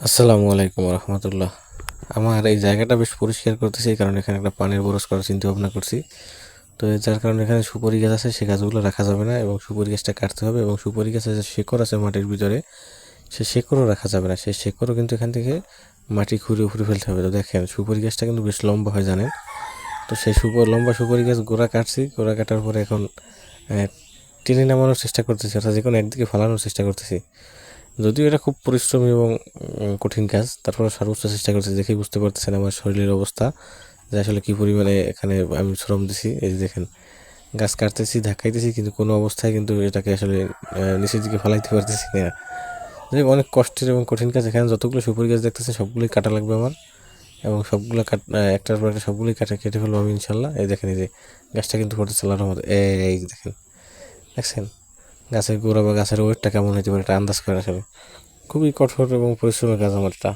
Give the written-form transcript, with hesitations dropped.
আসসালামু আলাইকুম রহমতুল্লাহ। আমার এই জায়গাটা বেশ পরিষ্কার করতেছি, এই কারণে এখানে একটা পানির বরজ করার চিন্তা ভাবনা করছি। তো যার কারণে এখানে সুপারি গাছ আছে, সেই গাছগুলো রাখা যাবে না এবং সুপারি গাছটা কাটতে হবে। এবং সুপারি গাছের যে শেকড় আছে মাটির ভিতরে, সে শেকড়ও রাখা যাবে না, সেই শেকড়ও কিন্তু এখান থেকে মাটি খুঁড়ে উপরে ফেলতে হবে। তো দেখেন সুপারি গাছটা কিন্তু বেশ লম্বা হয় জানেন। তো সেই লম্বা সুপারি গাছ গোড়া কাটছি, গোড়া কাটার পরে এখন টেনে নামানোর চেষ্টা করতেছি, অর্থাৎ যে কোনো একদিকে ফালানোর চেষ্টা করতেছি। যদিও এটা খুব পরিশ্রমী এবং কঠিন কাজ, তারপরে সর্বোচ্চ চেষ্টা করছি। দেখেই বুঝতে পারতেছেন আমার শরীরের অবস্থা, যে আসলে কী পরিমাণে এখানে আমি শ্রম দিছি। এই যে দেখেন, গাছ কাটতেছি, ধাক্কাইতেছি, কিন্তু কোনো অবস্থায় কিন্তু এটাকে আসলে নিচের দিকে ফেলাইতে পারতেছি না। যে অনেক কষ্টের এবং কঠিন কাজ। এখানে যতগুলো সুপারি গাছ দেখতেছে সবগুলোই কাটা লাগবে আমার, এবং সবগুলো একটার পর একটা সবগুলোই কেটে ফেলবো আমি ইনশাল্লাহ। এই দেখেন, এই যে গাছটা কিন্তু করতেছে আল্লাহর রহমতে। এই যে দেখেন, দেখছেন গাছের গোড়া বা গাছের ওয়েটটা কেমন হইতে পারে এটা আন্দাজ করে আসলে। খুবই কঠোর এবং পরিশ্রমের কাজ আমার এটা।